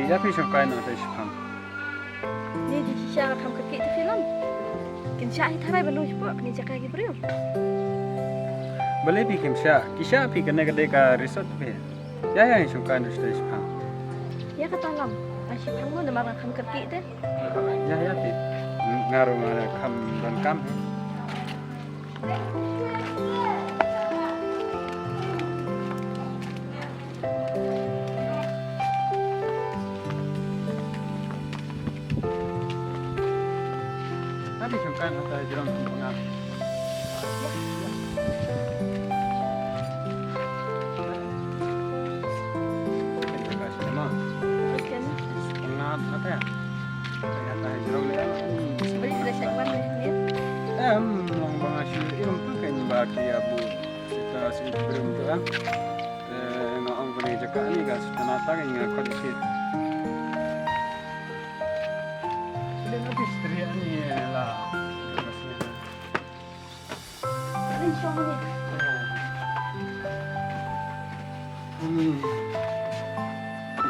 ya pi shong kai na te shpam. Ni di kisah kam kaki tu film. Kisah ini tharai banu cepat ni jaga lagi beriu. Bale pi kisha pi kene kade ka resort pe. Ya shong kai na te shpam. Ya kata lam. Asyik kamu nak marah kam kaki tu. Ya pi. Ngaru ngara kam dan kam. Tapi shong kai na te jerong pengam. Beri sudah syaiwan ni. Long bang asyik ilmu tu kan bagi abu kita sebelum tu nak orang boleh cakap ni kan setelah tak ingat kau sikit. Dia nak isteri ni lah. Ini suami.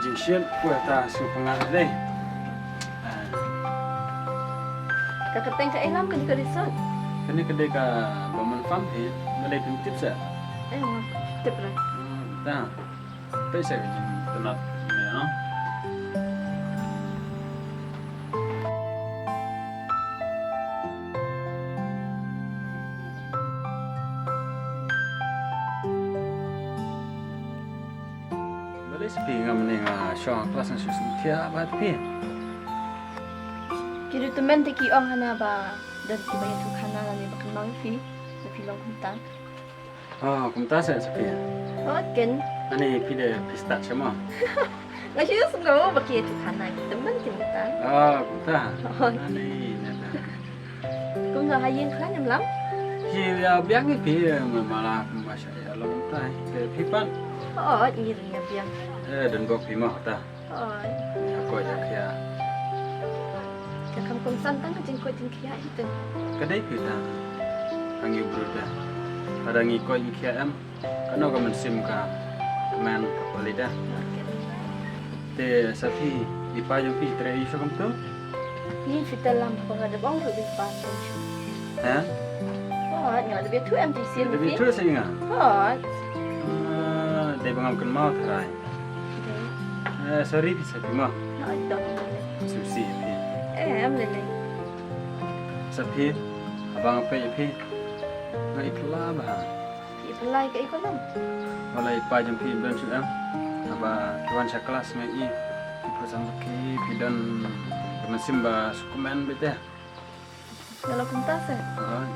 Jinsyen kuat tak supengat deh. Kakak ke Elam kan ke resort. Kena kedai ka bermanfaat he, boleh pinjam saya. Tip lah. Dah, pesa kerja tenat ni ah. Boleh sepi ngam ni syong kelas yang susun tiap hari. Kira teman teki orang hana ba dan tiba yang tu kana ni bakal mau fi, fi long kuntan. Oh, kumta saya sepi. Oh, kan. Ani pide pistat semua. Ngasih semua bagi tu kana teman kuntan. Oh, kumta. Ani nada. Kung dah hayang kan yang lam? Ya biang ni pide malah masya ya long tai. Pipan. Oh, ini ria biang. Dan bok pimah ta. Oh. Aku ya kia. Kakam kumsan tang jengkot jengkia itu. Kedai kita. Panggil berudah. Ada ngikut IKM, kena kau mensim ka kemen kapalida. Te sapi ipa yang pi tera isu kamu tu? Ni kita lam pengada bang tu di pan tu. Ha? Oh, ni ada biar tu MTC ni. Lebih terus ingat. Oh. Dia bangam kan mau terai. Sorry bisa cuma. Ada. Susi pi. Lele. Sapi abang apa pi? Ngai kelah bah. Ipelai ke ikut lam. Walai ipa yang pi belum sudah. Aba tuan sekelas mai pesan ki pidan kemesim ba sukumen bete. Kalau kuntas eh. Oh.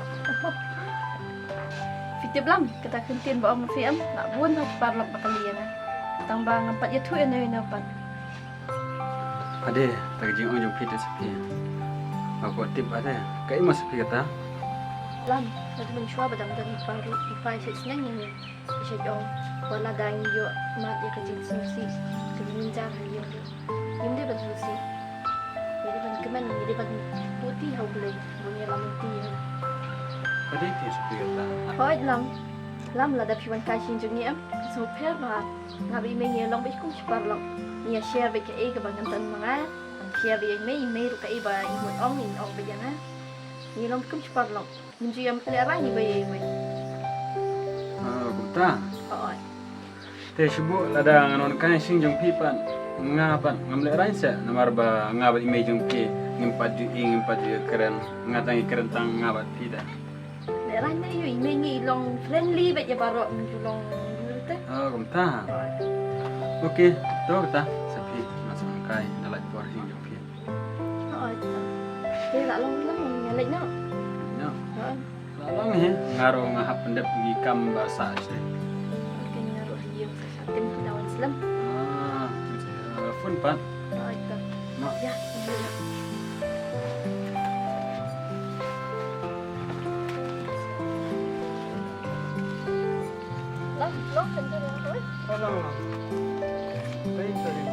Fitip lam kita kentin bawa mafiam nak buan nak parlok bakalian. Tambah ngampat ya tu ene napat. Ada tak jing orang jumpa sepi. Aku tip ada. Kai mas sepi kata. Lam, nanti mencuba badam dan ipai sesuatu ni. Isya jom. Wala dang yo mat ya kecil susi. Keminjar yo. Ini dia bersusi. Jadi ban kemen, jadi ban putih hau boleh. Bunyi lam putih. Ada dia sepi kata. Hoi lam. Lam lah dah piwan kasih jeng ni am. Super bah. Ngabi mengi long bikum super long. Ni share beke e ke bangan tan manga. Share beke me ru ka e ba imut ong ni ong be jana. Ni long bikum super long. Minju yang pelera ni bayi bayi. Kumta. Oh. Teh subuh lada nganon kan sing jong pipan. Ngapan ngamle raisa namar ba ngabat imej jong pi ngimpat ju keren ngatangi keren tang ngabat pida. Pelera ni yo imengi long friendly be je baro minju long tu. Kumta. Okey, tu kata sepi masuk kai dalam por sing jong pi. Oh. Dia tak long long nyalek nak. Ya. Lalang he ngaro ngahap pendep gi kam bahasa se. Okey ngaruh dia sesatim lawan Islam. Fun pan. Oh itu. Mak. Ya. Long sendiri tu. Lang. Baik tadi.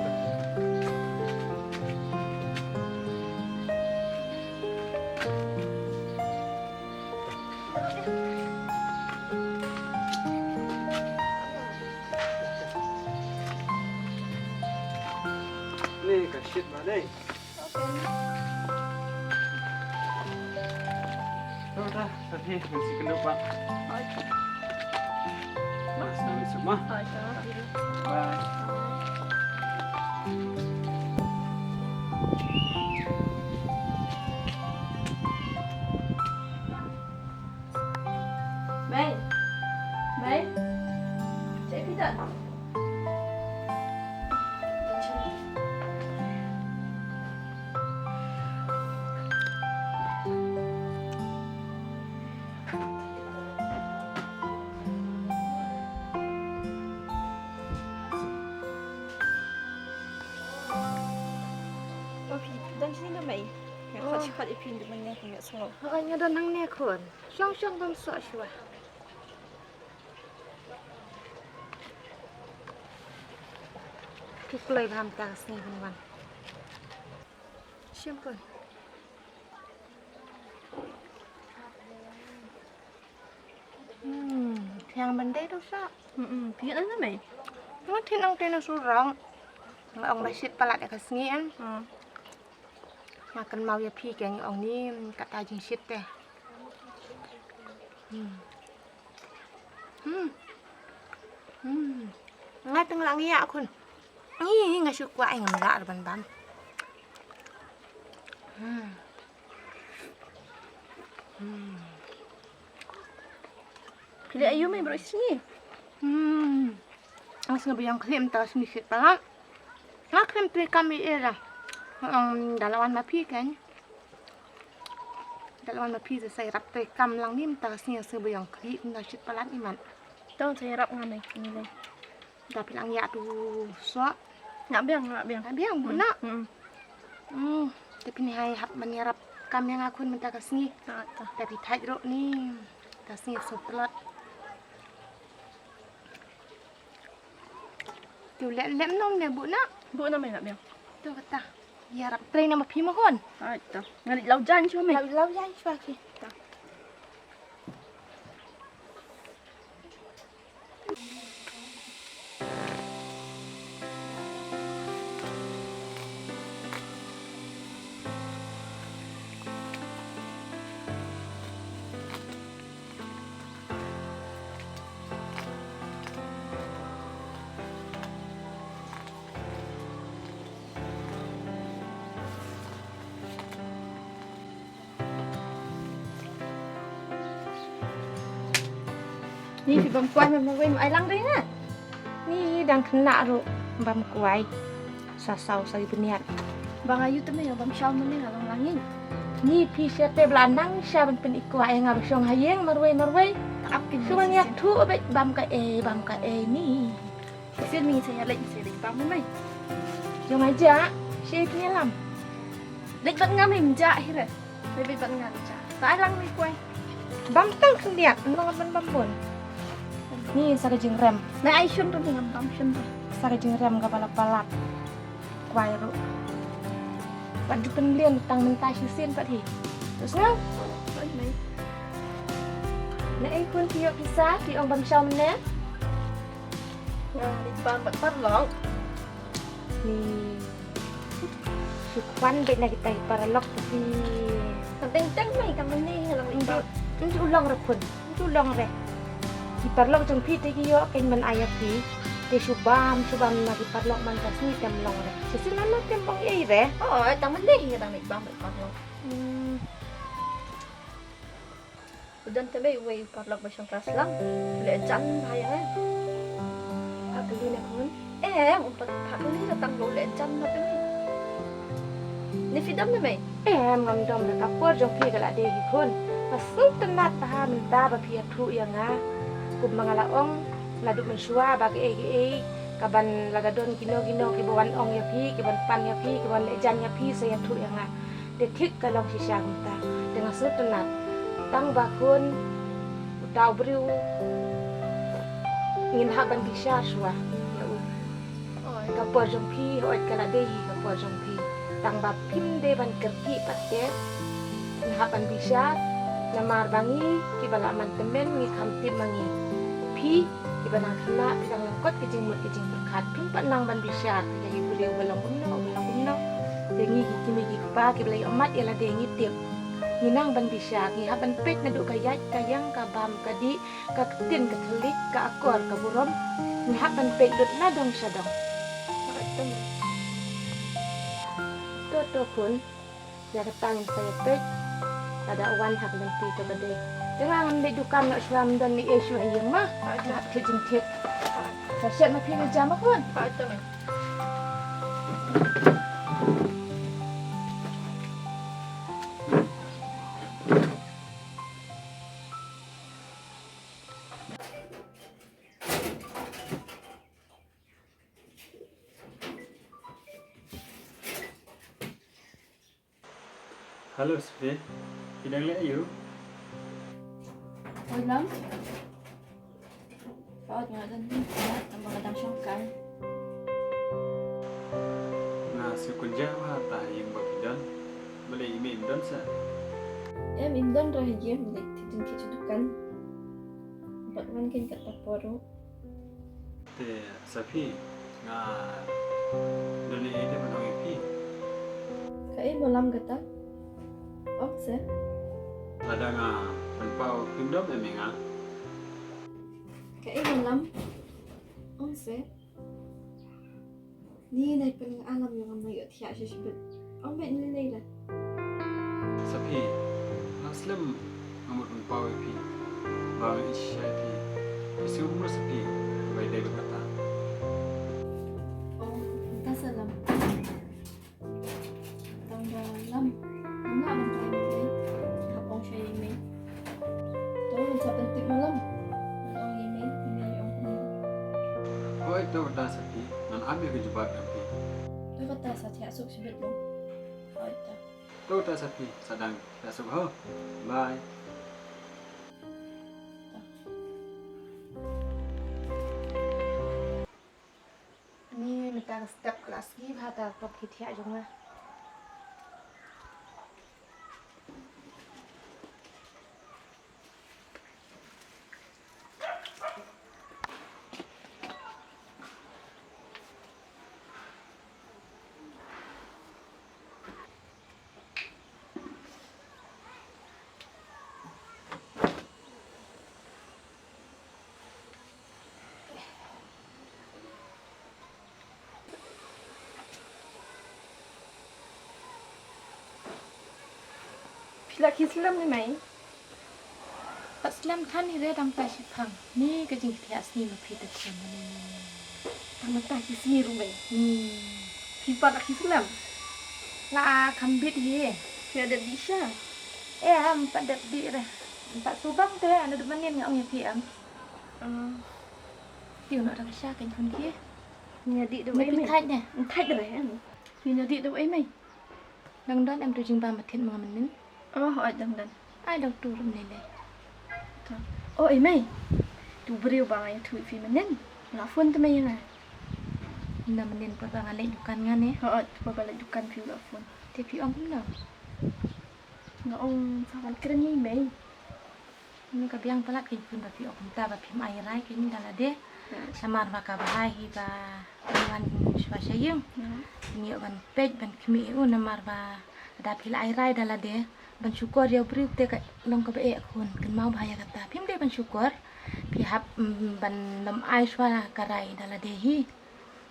Ni deh. Okay. Tuh dah, tapi masih kena pak. Okay. Mas, nami semua. Okay. Bye. Baik. Baik. Cik Fidan. Dan sini dah mai. Kau cepat ipin di mana kau nak sengok. Hanya dah nang ni kon. Syong bam sok syua. Kikloi bam ta sini ban. Syong kon. Yang benda tu sak. Pian dah mai. Nang tinang surang. Ông basit palat dekat sini kan. Makan mau ya pi keng ong ni kata jing shit deh. Ngai tengah langi ya kun. Ni ngai suka ai ngam la ban ban. Pilih ayu mai baru sini. Ang sengaja yang klaim tas ni shit palat. Nak klaim tu kami era. Dalawan mapi kan. Dalawan mapi saya rap tu kam lang ni tas ni sengaja yang klaim tas shit palat ni man. Tahu saya rap ngan ni ni. Tapi lang ya tu so. Nak biang. Biang guna. Tapi ni hai hap menyerap kam yang aku minta ke sini. Tapi tajruk ni tas ni setelah. Tu lem nong ne bu nak. Bu nak mai nak biang. Tu kata. Ya rap train nama pi mohon. Tak. Ngan lau jan cuma mai. Lau yang cua ki. Ni si bam kuai mai mai ai lang deh na. Ni dang kena ro bam kuai. Sasau sari beniat. Bang ayu tu mai bam syau mai lang langin. Ni pi siate belandang sya ben pen ikuai ngab syong hayeng marwai. Apkin Suan ya tu bet bam ka e ni. Sini saya lagi bam mai. Jom aja. Syek ni lam. Lek bat ngam him ja hire. Lebih bat ngam ja. Tai lang mai kuai. Bam tang kendiat nong ben bam pun. Ni saka jing rem. Na ai syun tu dengan bam syun tu. Saka jing rem ka palat. Kuai ro. Padu penlian tang mentah sin pat hi. Terus ngau. Oi mai. Na ai kun tiok kisah ti ong bam syam ne. Ya, di bam bat parlong. Ni sukwan bet na kita paralok tapi Teng mai kam ni lang untuk ulang repun. Untuk ulang re. Di parlok jong pi te ki yo ken man ayap pi. Te subam na di parlok man kas ni tem long re. Sesin nama tem bang ei re. Oh, tang ni tang ni bam bat parlong. Udan tebe wei parlok ba syang kelas lang. Le jan bahaya. Pak beli na kun. Umpat pak ni datang lo le jan na pe. Ni fidam na mai. Ngam dom na kapur jong pi kala de hi kun. Pasung tenat paham ta ba pi atru yang nga. Kub mangalaong ladu mensua ba ke kaban lagadon gino ki bawan ong ya pi ki ban pan ya pi ki ban lejan ya pi saya tu yang nga. De tik kalong si syang ta. Dengan su tenat tang bakun utau briu ngin haban bisa suah. Ya u. Kapur jong pi oi kala de hi kapur jong pi. Tang ba pim de ban kerki patte. Haban bisa namar bangi ki bala man temen ngi kamtim mangi pi ki bana kena bidang langkot ki jing berkat pim panang ban bisa jadi beliau belong umno dengi kimi pa ki blai amat ela dengi tip ni nang ban bisa ni ha ban pet na du ka yat ka yang ka bam ka di ka tin ka telik ka akor ka burom ni ha ban pet dut na dong sadong to kun ya ka tang saya pet ada wan hak nan ti to bade jangan ambil dukan nak suam dan ni isu yang mah nak kejeng tip saya nak pergi jam apa pun Halo Sophie, tidak lihat you? Ôi lắm. Có nhà dân đi, tambah kadang syongkai. Nah, si kerja mah tak yang berpidan, boleh email dan sa. Em im don ra hijem lek tidin kecudukan. Bat man ken kata poro. Te Sophie, ngah dari itu menang ipi. Kai bolam kata. Ok se. Ada ngah penpau pindom emang Kai bolam. Ok se. Ni nai pen alam yang am nai thia shibet. Om bet ni lai dah. Sophie, Muslim ngamut penpau ipi. Bang isya ipi. Isi umur Sophie, baik dari kata. Oh, ta salam. Tambah lam. Mana am tai mai. Kapong syai mai. Tahu macam penting malam. Malam ini yang Oh itu kata Sophie, nan ambil kejebak ipi. Dia kata saya tiap sok sebut lo. Oh itu. Itu kata Sophie, sedang besok ho. Bye. ni minta step kelas gi hata top kitia jong lah Pila kislam ni mai. Tak selam kan ni dia dam tak sipang. Ni ke jing tiak sini ma pita chen ni. Dam tak sini rumai. Pipa tak kislam. La kambit hi. Dia ada bisa. Am padat di dah. Tak subang tu ada manin ngau nya piam. Tiu nak dah sya kan kun ki. Nhà đi đâu Mai ấy mày? thai nè. Thách rồi em. Vì nhà đi đâu ấy mày? Dang don em tu jing ba matin mga manin. Hỏi đằng đằng. Ai dang tu rum ni le. Ấy mày. Tu beriu bang ay thui fi manin. Nga phun tu mày na. Na manin pa ba ngalay dukan nga ni. Tu balik dukan fi nga phun. Te pi om pun dah. Nga ông sawan keren ni mày. Ni ka biang palat kin pun ba pi om ta ba pim ai rai kin dala de. Samar ba ka bahai hi ba wan shwa shayung. Ni ban pej ban kimi u namar ba da pil ai rai dala de. Ban syukur dia beri te ka long ka be kun kan mau bahaya kata. Pim de ban syukur. Pi hap ban lam ai shwa ka rai dala de hi.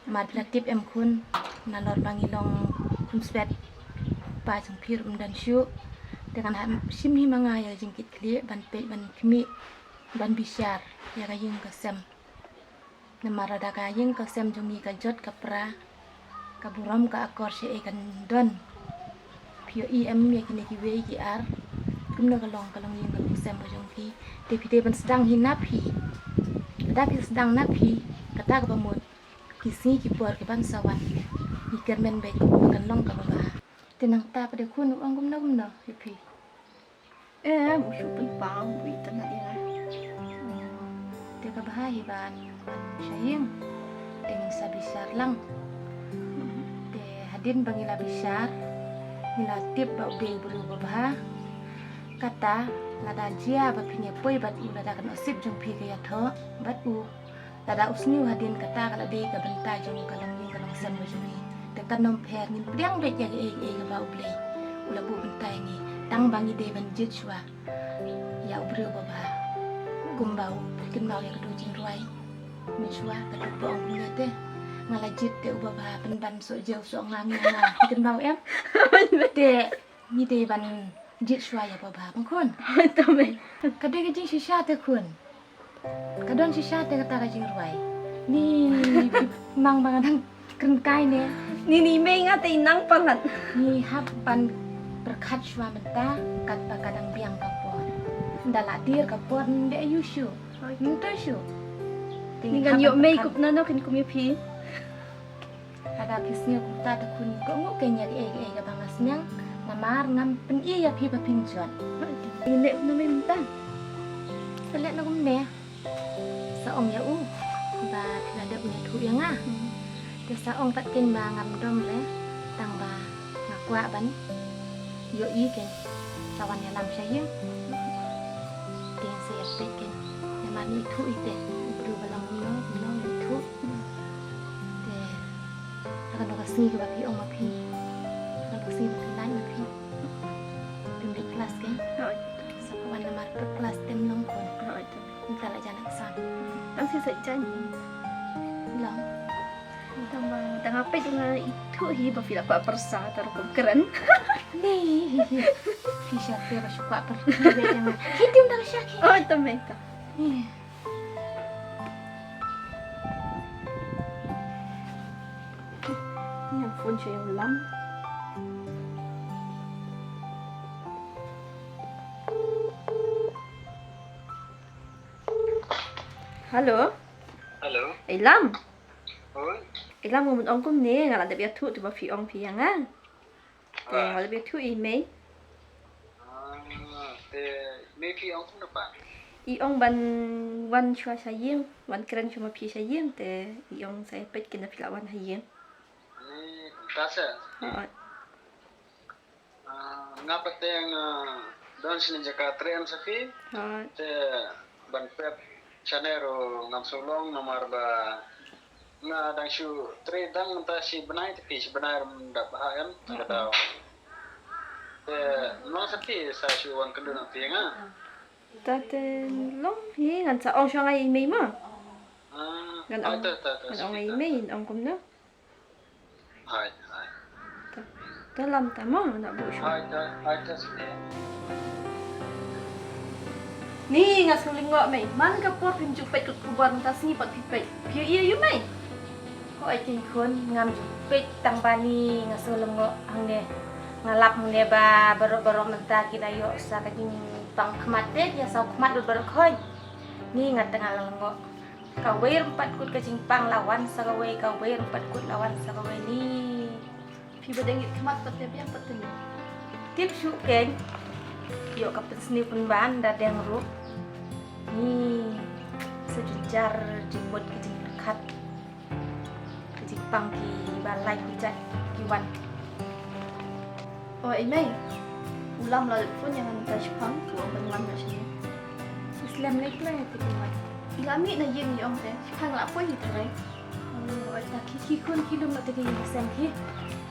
Mar pila tip em kun nalor bangi long kun swet pa jang pir dan syu. Dengan sim hi manga ya jingkit kli ban pej ban kimi ban bisyar ya ka yung ka sem. Namara da ka yung ka sem jungi ka jot ka pra ka buram ka akor se e kan don. Pio em ya kini ki we ki ar kumna ka long yung ka sem ba jong ki te pi te ban sedang hi napi da pi sedang napi kata ka pamut ki si ki por ke ban sawan ki kermen be ko kan long ka ba tenang ta pa de kun ang gumna pi Em usu penpang bui tanah dia. te ka bahai ban sayang dengan sabisar lang te hadin bangila bisar nila tip ba be buru ba kata lada jia ba pinya poi bat u lada kan osip jong pi ka ya tho bat u lada usniu hadin kata kala de ka benta jong kalang ning kalang sem ba jong แต่กันนมแพงนี่เปรี้ยงเด็ดอย่างเองกับเราเปลยอุลบุบันไตนี่ตั้งบางอีเดบันยึดชัวอย่าอุบเรือบ่ากุมเบาขึ้นเบาอย่างกระดูจิงรวยไม่ชัวกระดูปองเนี่ยเต้งาลาจิตเตอุบบ่าเป็นบันโซเจียวโซงามงาขึ้นเบาเอ็มเตมีเดบันยึดชัวอย่าบ่าบางคน Também. กระเดกจิงชิชาเตคุณกระดอนชิชาเตกระตากจิงรวยนี่มังบางทั้งกันไกเนี่ย Nini Mei ngati nang pangat. นี่ฮับปันประคัดชัวมันตากัดปากกระดังเบียงกับปอนดาลาดีร์กับปอนเดอายุชูมันตัวชู Dengan yuk Mei kup nano kin kum pi. ada kisnya kuta ta kun ko ngo kenya ke ga bangasnyang namar ngam pen iya pi pa pinjon Ini na Mei mentang. selek na kum ne sa ong ya u ba ada punya thu yang ah te sa ong tat ken ba ngam dom le tang ba ngakwa ban yo i ken sawan ya lam sayang tin se ya ken ya mani thu ite bru balam no no thu te akan kasi ke ba pi ong ma pi akan kasi ba pi nai ma pi pim kelas ken Rồi. sa kawan namar per kelas tem long kon Rồi. minta la jalan san Ang si sai chan. long Tang apa itu na itu hi ba fila pa persa tar ko keren. ni fisha te ba shukwa per yang hitim dal shaki Oh, também tá. Yang phone siya yung lam. Halo, Halo. Lam. Oi. Lam ngomong ong kum ni ngala da biatu tu ba fi ong pi yang ah. Te ngala biatu email. Te maybe ang kung pa. I ong ban wan chua sayang, wan keren cuma pi sayang te i ong saya pet kena pila wan hayang. Ni tasa. Ngapa te ang don sini Jakarta tren safi te ban pep chanero ngam solong nomor ba na dang shu tre dang ta si benai te si benai da bahan kada. Te no safi sa shu wan kendun tianga. Tate long hi ngan sa ong siya ngay email mo. Ngan ong ta ong ngay email ong kum na. hai Dalam ta mo na bu siya. hai ta si Ni ngas kuling ngo mai. Man ka por pin jupet kut kuban ta singi pat pipet. Pia iya yu mai. ko ai tin kon ngam pet tang bani ngasolong ngo hangne ngalap hangne ba baro menta kita yo sa kajing pang khmat te ya sa khmat dur bar khoi ni ngat tengah ngo kawe empat kut kajing pang lawan sa kawe empat kut lawan sa kawe ni Pi ba dengit kemat pat te biang pat te. tip shu ken yo kapten sni pun ban da deng ru ni sejujar jembut kajing kat kajing pang ki balai hujat ki wan Oh email. Ulam la phone yang ta spam ko ban wan na siya. Islam lai pula ya tikungan. Ilami na yin ong te. Khang la po hi tare. Oh, tak kiki kun kilum nak tadi Islam ki.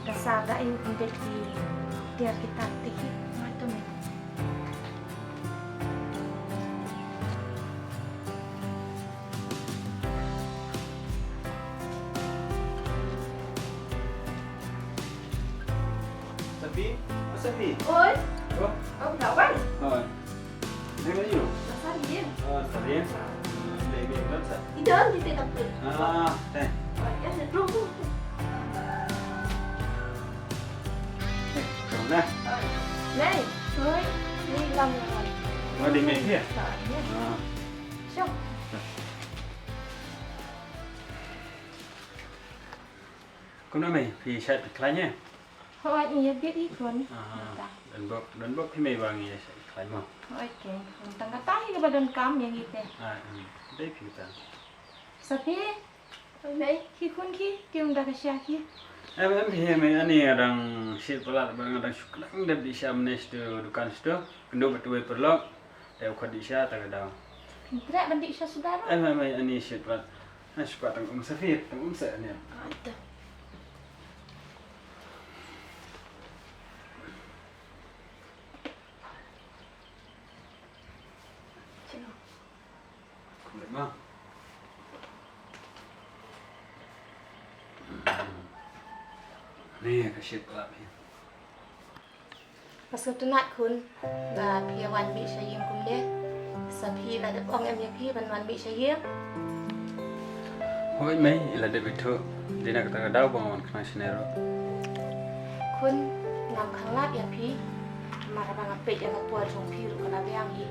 Dasar dah ayu untuk di tiar kita tiki. Macam ni. Safi, Safi. Oi, Oh, ông đậu bánh. Ini mana you? Dasar dia. Tadi. Baby berasa. Di dalam di tengah tu. Teh. Ya, belum. Kamu dah. Này, ơi, đi làm rồi. Mau di meja ya? Siap. Kau nak main? Pergi chat kliennya. Thôi iya biết ít kun. Dan bok pergi bang ya klien mau. Thôi ke. Tengah tahi ke badan kam yang itu. Dai kita. Sapi, Này, ki kun ki tiung dah kasih ki. Em pergi main ani orang shit pelat bang orang syukur. Dah di Syam nes tu dukan situ. Kendo betul perlok. Dah kau di Syam tak ada. Tidak bandik saya saudara. Main ani shit pelat. Nah suka tengok Safir, tengok Umsa ni. Ada. Lemah. Ni kasih pelak ni. มาสุดนัดคุณพี่วันมีชายิมกุมเด้สัพีละเด็กองเอ็มยพี่วันมีชายิม Hoi mai ila de bitu dina kata kadau bangun kena sinero. คุณนำขังลาบอย่างพี่มาระบังเป็ดอย่างกับปัวชงพี่หรือกระเบียงฮี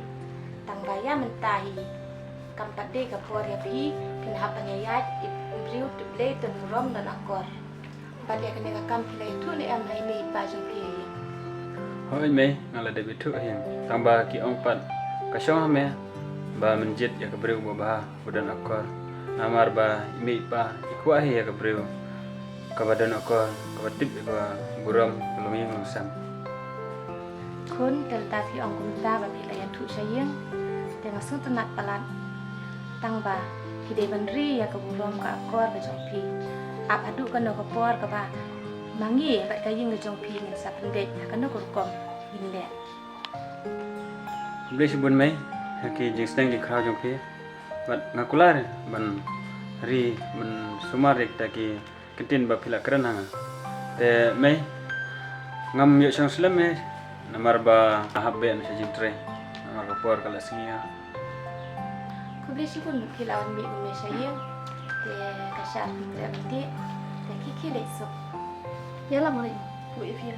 ตังใบย่ามันตายกำปัดเด็กกับปัวเรียพี่พินหับปัญญาอิบริวตุเล่ตุนร่มดันอกอร์บัดเดียกันเนกำพิเลยทุนเอ็มให้มีปลาจงพี่ Hoi mai ngala de bitu yang tambah ki ong pat kasong ame ba menjit ya kebreu ba budan akor namar ba imi pa ikwa ya kebreu kabadan akor kabadip ba buram belum yang lusam. คุณเดินตาพี่องกุมตาแบบพี่ละยันทุชายิงแต่มาซึ่งตนัดปลัดตั้งบ่าพี่เดบันรียากับบุรอมกับกอร์กับจงพี่อาพัดุกันนกปอร์กับบ่ามังยี่บัดกายิงกับจงพี่เงินสับเด็ดกันนกกอมยินแหละ Beli sebun mai ki jing sedang di krau jong pi. Bat ngakular ban ri ban sumarik ta ki ketin ba pila keren hanga. Te mai ngam yo sang slam mai namar ba habbe an sa jing tre. Namar ba por kala singia. คุณได้ชื่อคุณพี่เรามีคุณเมชายิงแต่กระชากพี่แต่พี่แต่ขี้เล็กสุด Ya lah mulai. Bu Ifi ya.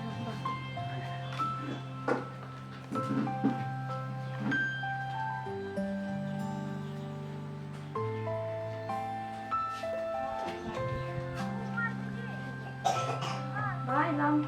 Bye, Long.